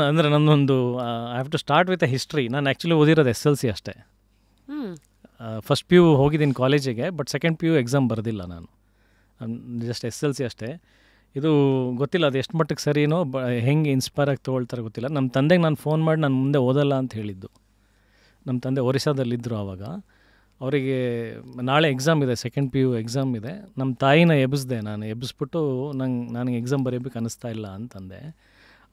ಅಂದರೆ ನನ್ನೊಂದು I have to start with a history. ನಾನು ಆ್ಯಕ್ಚುಲಿ ಓದಿರೋದು SLC ಅಷ್ಟೇ. ಫಸ್ಟ್ ಪಿ ಯು ಹೋಗಿದ್ದೀನಿ ಕಾಲೇಜಿಗೆ, but second P U exam ಬರೆದಿಲ್ಲ ನಾನು. ಜಸ್ಟ್ SLC ಅಷ್ಟೇ. ಇದು ಗೊತ್ತಿಲ್ಲ ಅದು ಎಷ್ಟು ಮಟ್ಟಿಗೆ ಸರಿನೋ, ಹೆಂಗೆ ಇನ್ಸ್ಪೈರ್ ಆಗಿ ತೊಗೊಳ್ತಾರೆ ಗೊತ್ತಿಲ್ಲ. ನಮ್ಮ ತಂದೆಗೆ ನಾನು ಫೋನ್ ಮಾಡಿ ನಾನು ಮುಂದೆ ಓದಲ್ಲ ಅಂತ ಹೇಳಿದ್ದು. ನಮ್ಮ ತಂದೆ ಒರಿಸ್ಸಾದಲ್ಲಿದ್ದರು ಆವಾಗ. ಅವರಿಗೆ ನಾಳೆ ಎಕ್ಸಾಮ್ ಇದೆ, ಸೆಕೆಂಡ್ ಪಿ ಯು ಎಕ್ಸಾಮ್ ಇದೆ. ನಮ್ಮ ತಾಯಿನ ಎಬ್ಬಿಸ್ದೆ ನಾನು. ಎಬ್ಬಿಸ್ಬಿಟ್ಟು ನನಗೆ ಎಕ್ಸಾಮ್ ಬರೆಯೋಕ್ಕೆ ಅನ್ನಿಸ್ತಾ ಇಲ್ಲ ಅಂತಂದೆ.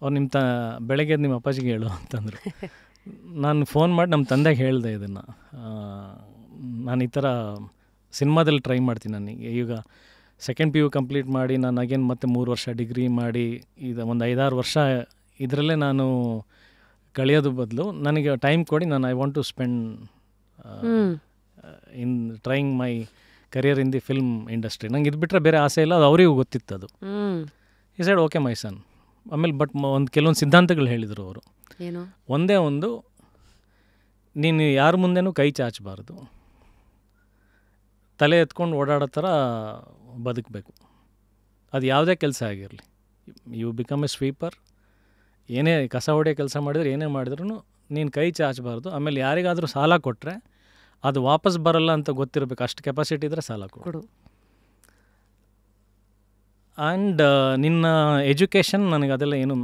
ಅವ್ರು ಬೆಳಗ್ಗೆ ನಿಮ್ಮ ಅಪ್ಪಾಜಿಗೆ ಹೇಳು ಅಂತಂದರು. ನಾನು ಫೋನ್ ಮಾಡಿ ನಮ್ಮ ತಂದೆಗೆ ಹೇಳಿದೆ ಇದನ್ನು. ನಾನು ಈ ಥರ ಸಿನಿಮಾದಲ್ಲಿ ಟ್ರೈ ಮಾಡ್ತೀನಿ. ನನಗೆ ಈಗ ಸೆಕೆಂಡ್ ಪಿ ಯು ಕಂಪ್ಲೀಟ್ ಮಾಡಿ ನಾನು ಅಗೇನ್ ಮತ್ತೆ 3 ವರ್ಷ ಡಿಗ್ರಿ ಮಾಡಿ ಇದು ಒಂದು 5-6 ವರ್ಷ ಇದರಲ್ಲೇ ನಾನು ಕಳೆಯೋದು ಬದಲು ನನಗೆ ಟೈಮ್ ಕೊಡಿ. ನಾನು I want to spend in trying my career in the film industry. ನಂಗೆ ಇದು ಬಿಟ್ಟರೆ ಬೇರೆ ಆಸೆ ಇಲ್ಲ. ಅದು ಅವರಿಗೂ ಗೊತ್ತಿತ್ತು ಅದು. ಈ ಸೈಡ್ ಓಕೆ ಮೈ ಸನ್. ಆಮೇಲೆ ಬಟ್ ಕೆಲವೊಂದು ಸಿದ್ಧಾಂತಗಳು ಹೇಳಿದರು ಅವರು. ಒಂದೇ ಒಂದು, ನೀನು ಯಾರ ಮುಂದೆನೂ ಕೈ ಚಾಚಬಾರ್ದು, ತಲೆ ಎತ್ಕೊಂಡು ಓಡಾಡೋ ಥರ ಬದುಕಬೇಕು. ಅದು ಯಾವುದೇ ಕೆಲಸ ಆಗಿರಲಿ. You become a sweeper. ಏನೇ ಕಸ ಹೊಡೆಯೋ ಕೆಲಸ ಮಾಡಿದ್ರೆ, ಏನೇ ಮಾಡಿದ್ರೂ ನೀನು ಕೈ ಚಾಚಬಾರ್ದು. ಆಮೇಲೆ ಯಾರಿಗಾದರೂ ಸಾಲ ಕೊಟ್ಟರೆ ಅದು ವಾಪಸ್ ಬರಲ್ಲ ಅಂತ ಗೊತ್ತಿರಬೇಕು. ಅಷ್ಟು ಕೆಪಾಸಿಟಿ ಇದ್ದರೆ ಸಾಲ ಕೊಡು. ಆ್ಯಂಡ್ ನಿನ್ನ ಎಜುಕೇಷನ್ ನನಗೆ ಅದೆಲ್ಲ ಏನು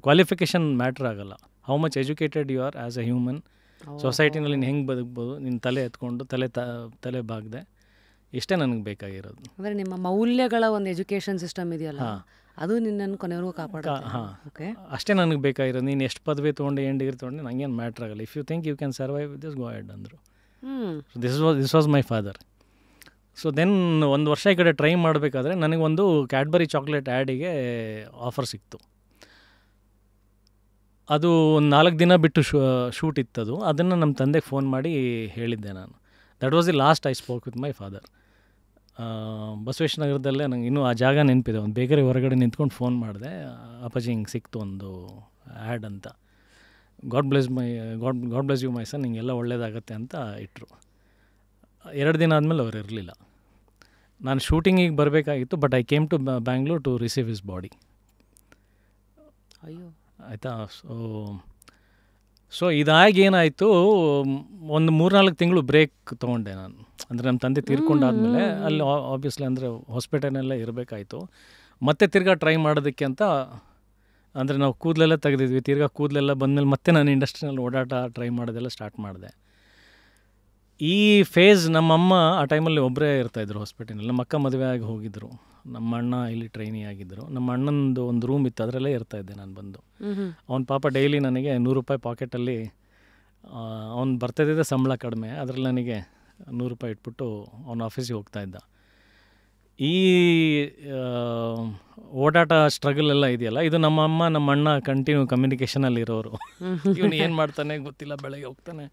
ಕ್ವಾಲಿಫಿಕೇಷನ್ ಮ್ಯಾಟ್ರ್ ಆಗೋಲ್ಲ. How much educated you are as a human. ಸೊಸೈಟಿನಲ್ಲಿ ನೀನು ಹೆಂಗೆ ಬದುಕ್ಬೋದು, ನಿನ್ನ ತಲೆ ಎತ್ಕೊಂಡು ತಲೆ ಬಾಗದೆ, ಇಷ್ಟೇ ನನಗೆ ಬೇಕಾಗಿರೋದು. ಅಂದರೆ ನಿಮ್ಮ ಮೌಲ್ಯಗಳ ಒಂದು ಎಜುಕೇಷನ್ ಸಿಸ್ಟಮ್ ಇದೆಯಲ್ಲ, ಅದು ನಿನ್ನನ್ನು ಕೊನೆವರೆಗೂ ಕಾಪಾಡುತ್ತೆ. ಓಕೆ, ಅಷ್ಟೇ ನನಗೆ ಬೇಕಾಗಿರೋದು. ನೀನು ಎಷ್ಟು ಪದವಿ ತೊಗೊಂಡು ಏನು ಡಿಗ್ರಿ ತೊಗೊಂಡು ನನಗೇನು ಮ್ಯಾಟ್ರ್ ಆಗಲ್ಲ. If you think you can survive with this, go ahead ಅಂದರು. This was my father. So then 1 ವರ್ಷ ಈ ಕಡೆ ಟ್ರೈ ಮಾಡಬೇಕಾದ್ರೆ ನನಗೊಂದು ಕ್ಯಾಡ್ಬರಿ ಚಾಕ್ಲೇಟ್ ಆ್ಯಡಿಗೆ ಆಫರ್ ಸಿಕ್ತು. ಅದು ಒಂದು 4 ದಿನ ಬಿಟ್ಟು ಶೂಟ್ ಇತ್ತದು. ಅದನ್ನು ನಮ್ಮ ತಂದೆಗೆ ಫೋನ್ ಮಾಡಿ ಹೇಳಿದ್ದೆ ನಾನು. That was the last I spoke with my father. Basaveshwara ನಗರದಲ್ಲೇ ನಂಗೆ ಇನ್ನೂ ಆ ಜಾಗ ನೆನಪಿದೆ. ಒಂದು ಬೇಕರಿ ಹೊರಗಡೆ ನಿಂತ್ಕೊಂಡು ಫೋನ್ ಮಾಡಿದೆ, ಅಪ್ಪಾಜಿ ಹಿಂಗೆ ಸಿಕ್ತು ಒಂದು ಆ್ಯಡ್ ಅಂತ. ಗಾಡ್ ಬ್ಲೆಸ್ ಯು ಮೈ ಸನ್, ಹಿಂಗೆಲ್ಲ ಒಳ್ಳೇದಾಗತ್ತೆ ಅಂತ ಇಟ್ಟರು. 2 ದಿನ ಆದಮೇಲೆ ಅವ್ರು ಇರಲಿಲ್ಲ. ನಾನು ಶೂಟಿಂಗಿಗೆ ಬರಬೇಕಾಗಿತ್ತು, but I came to Bangalore to receive his body. ಅಯ್ಯೋ, ಆಯಿತಾ. ಸೊ ಇದಾಗಿ ಏನಾಯಿತು, ಒಂದು 3-4 ತಿಂಗಳು ಬ್ರೇಕ್ ತೊಗೊಂಡೆ ನಾನು. ಅಂದರೆ ನಮ್ಮ ತಂದೆ ತೀರ್ಕೊಂಡಾದ್ಮೇಲೆ ಅಲ್ಲಿ ಆಬ್ವಿಯಸ್ಲಿ ಅಂದರೆ ಹಾಸ್ಪಿಟಲ್ನಲ್ಲೇ ಇರಬೇಕಾಯಿತು. ಮತ್ತೆ ತಿರ್ಗಾ ಟ್ರೈ ಮಾಡೋದಕ್ಕೆ ಅಂತ, ಅಂದರೆ ನಾವು ಕೂದಲೆಲ್ಲ ತೆಗೆದಿದ್ವಿ. ತಿರ್ಗಾ ಕೂದಲೆಲ್ಲ ಬಂದಮೇಲೆ ಮತ್ತೆ ನಾನು ಇಂಡಸ್ಟ್ರಿನಲ್ಲಿ ಓಡಾಟ ಟ್ರೈ ಮಾಡೋದೆಲ್ಲ ಸ್ಟಾರ್ಟ್ ಮಾಡಿದೆ. ಈ ಫೇಸ್ ನಮ್ಮಮ್ಮ ಆ ಟೈಮಲ್ಲಿ ಒಬ್ಬರೇ ಇರ್ತಾಯಿದ್ರು ಹಾಸ್ಪಿಟಲ್ನಲ್ಲಿ. ನಮ್ಮ ಅಕ್ಕ ಮದುವೆ ಆಗಿ ಹೋಗಿದ್ದರು. ನಮ್ಮ ಅಣ್ಣ ಇಲ್ಲಿ ಟ್ರೈನಿ ಆಗಿದ್ದರು. ನಮ್ಮ ಅಣ್ಣಂದು ಒಂದು ರೂಮ್ ಇತ್ತು, ಅದರಲ್ಲೇ ಇರ್ತಾಯಿದ್ದೆ ನಾನು ಬಂದು. ಅವ್ನ ಪಾಪ ಡೈಲಿ ನನಗೆ 100 ರೂಪಾಯಿ ಪಾಕೆಟಲ್ಲಿ, ಅವ್ನು ಬರ್ತಾಯಿದ್ದೆ ಸಂಬಳ ಕಡಿಮೆ, ಅದರಲ್ಲಿ ನನಗೆ 100 ರೂಪಾಯಿ ಇಟ್ಬಿಟ್ಟು ಅವ್ನ ಆಫೀಸಿಗೆ ಹೋಗ್ತಾಯಿದ್ದ. ಈ ಓಡಾಟ ಸ್ಟ್ರಗಲ್ ಎಲ್ಲ ಇದೆಯಲ್ಲ, ಇದು ನಮ್ಮ ಅಮ್ಮ ನಮ್ಮ ಅಣ್ಣ ಕಂಟಿನ್ಯೂ ಕಮ್ಯುನಿಕೇಷನಲ್ಲಿ ಇರೋರು. ಇವನು ಏನು ಮಾಡ್ತಾನೆ ಗೊತ್ತಿಲ್ಲ, ಬೆಳಗ್ಗೆ ಹೋಗ್ತಾನೆ,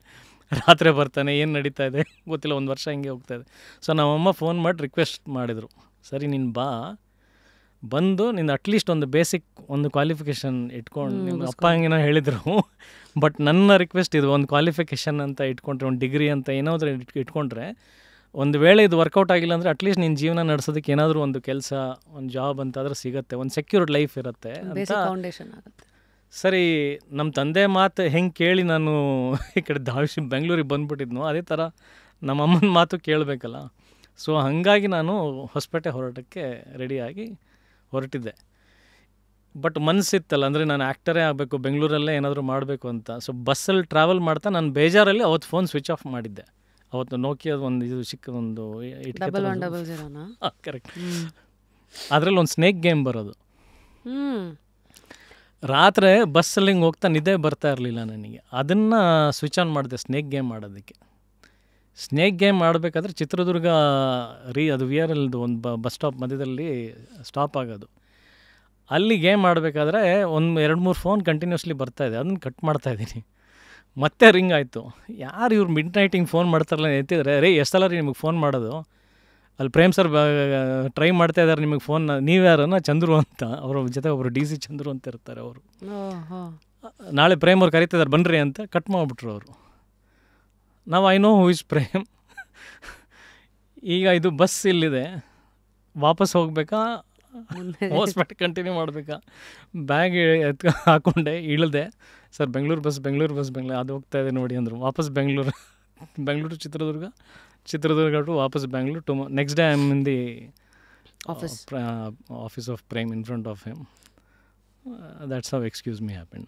ರಾತ್ರಿ ಬರ್ತಾನೆ, ಏನು ನಡೀತಾ ಇದೆ ಗೊತ್ತಿಲ್ಲ. 1 ವರ್ಷ ಹಿಂಗೆ ಹೋಗ್ತಾಯಿದೆ. ಸೊ ನಮ್ಮಮ್ಮ ಫೋನ್ ಮಾಡಿ ರಿಕ್ವೆಸ್ಟ್ ಮಾಡಿದರು, ಸರಿ ನೀನು ಬಂದು ನಿನ್ನ ಅಟ್ಲೀಸ್ಟ್ ಒಂದು ಬೇಸಿಕ್ ಒಂದು ಕ್ವಾಲಿಫಿಕೇಷನ್ ಇಟ್ಕೊಂಡು, ನಿಮ್ಮ ಅಪ್ಪ ಹಂಗೇನೋ ಹೇಳಿದರು. ಬಟ್ ನನ್ನ ರಿಕ್ವೆಸ್ಟ್ ಇದು, ಒಂದು ಕ್ವಾಲಿಫಿಕೇಷನ್ ಅಂತ ಇಟ್ಕೊಂಡ್ರೆ, ಒಂದು ಡಿಗ್ರಿ ಅಂತ ಏನಾದರೂ ಇಟ್ಕೊಂಡ್ರೆ, ಒಂದು ವೇಳೆ ಇದು ವರ್ಕೌಟ್ ಆಗಿಲ್ಲ ಅಂದರೆ ಅಟ್ಲೀಸ್ಟ್ ನಿನ್ನ ಜೀವನ ನಡೆಸೋದಕ್ಕೆ ಏನಾದರೂ ಒಂದು ಕೆಲಸ, ಒಂದು ಜಾಬ್ ಅಂತಾದರೂ ಸಿಗುತ್ತೆ, ಒಂದು ಸೆಕ್ಯೂರ್ಡ್ ಲೈಫ್ ಇರುತ್ತೆ ಅಂತ. ಫೌಂಡೇಶನ್ ಆಗುತ್ತೆ. ಸರಿ, ನಮ್ಮ ತಂದೆ ಮಾತು ಹೆಂಗೆ ಕೇಳಿ ನಾನು ಈ ಕಡೆ ಬೆಂಗಳೂರಿಗೆ ಬಂದುಬಿಟ್ಟಿದ್ನೋ, ಅದೇ ಥರ ನಮ್ಮ ಅಮ್ಮನ ಮಾತು ಕೇಳಬೇಕಲ್ಲ. ಸೊ ಹಾಗಾಗಿ ನಾನು ಹೊಸಪೇಟೆ ಹೊರಟಕ್ಕೆ ರೆಡಿಯಾಗಿ ಹೊರಟಿದ್ದೆ. ಬಟ್ ಮನಸ್ಸಿತ್ತಲ್ಲ, ಅಂದರೆ ನಾನು ಆ್ಯಕ್ಟರೇ ಆಗಬೇಕು, ಬೆಂಗಳೂರಲ್ಲೇ ಏನಾದರೂ ಮಾಡಬೇಕು ಅಂತ. ಸೊ ಬಸ್ಸಲ್ಲಿ ಟ್ರಾವೆಲ್ ಮಾಡ್ತಾ ನಾನು ಬೇಜಾರಲ್ಲಿ ಅವತ್ತು ಫೋನ್ ಸ್ವಿಚ್ ಆಫ್ ಮಾಡಿದ್ದೆ. ಅವತ್ತು ನೋಕಿಯಾದ ಒಂದು ಇದು ಚಿಕ್ಕದೊಂದು ಕರೆಕ್ಟ್, ಅದರಲ್ಲಿ ಒಂದು ಸ್ನೇಕ್ ಗೇಮ್ ಬರೋದು. ರಾತ್ರಿ ಬಸ್ಸಲ್ಲಿ ಹಿಂಗೆ ಹೋಗ್ತಾ ನಿದ್ದೆ ಬರ್ತಾ ಇರಲಿಲ್ಲ ನನಗೆ. ಅದನ್ನು ಸ್ವಿಚ್ ಆನ್ ಮಾಡಿದೆ ಸ್ನೇಕ್ ಗೇಮ್ ಮಾಡೋದಕ್ಕೆ. ಸ್ನೇಕ್ ಗೇಮ್ ಮಾಡಬೇಕಾದ್ರೆ ಚಿತ್ರದುರ್ಗ ಅದು ವಿ ಆರ್ ಎಲ್ದು ಒಂದು ಬಸ್ ಸ್ಟಾಪ್ ಮಧ್ಯದಲ್ಲಿ ಸ್ಟಾಪ್ ಆಗೋದು. ಅಲ್ಲಿ ಗೇಮ್ ಮಾಡಬೇಕಾದ್ರೆ ಒಂದು 2-3 ಫೋನ್ ಕಂಟಿನ್ಯೂಸ್ಲಿ ಬರ್ತಾಯಿದೆ. ಅದನ್ನು ಕಟ್ ಮಾಡ್ತಾಯಿದ್ದೀನಿ. ಮತ್ತೆ ರಿಂಗ್ ಆಯಿತು. ಯಾರು ಇವ್ರು ಮಿಡ್ ನೈಟಿಂಗ್ ಫೋನ್ ಮಾಡ್ತಾರಲ್ಲ ಎತ್ತಿದ್ರೆ, ರೇ ಎಷ್ಟು ಸಲ ರೀ ನಿಮಗೆ ಫೋನ್ ಮಾಡೋದು, ಅಲ್ಲಿ ಪ್ರೇಮ್ ಸರ್ ಟ್ರೈ ಮಾಡ್ತಾ ಇದ್ದಾರೆ ನಿಮಗೆ ಫೋನ್, ನೀವು ಯಾರನ್ನ ಚಂದ್ರು ಅಂತ, ಅವ್ರ ಜೊತೆ ಒಬ್ಬರು DC ಚಂದ್ರು ಅಂತ ಇರ್ತಾರೆ ಅವರು. ನಾಳೆ ಪ್ರೇಮ್ ಅವ್ರು ಕರೀತಿದ್ದಾರೆ ಬನ್ನಿರಿ ಅಂತ ಕಟ್ ಮಾಡಿಬಿಟ್ರು ಅವರು. ನಾವು I know who is Prem. ಈಗ ಇದು ಬಸ್ ಇಲ್ಲಿದೆ, ವಾಪಸ್ ಹೋಗ್ಬೇಕಾ ಹೊಸ್ಪೇಟೆ ಕಂಟಿನ್ಯೂ ಮಾಡಬೇಕಾ, ಬ್ಯಾಗ್ ಹಾಕ್ಕೊಂಡೆ ಇಳಿದೆ. ಸರ್ ಬೆಂಗಳೂರು ಬಸ್ ಅದು ಹೋಗ್ತಾ ಇದೆ ನೋಡಿ ಅಂದರು. ವಾಪಸ್ ಬೆಂಗಳೂರು ಚಿತ್ರದುರ್ಗ ಟು ವಾಪಸ್ Bengaluru to next day I am in the office of prime in front of him. That's how excuse me happen.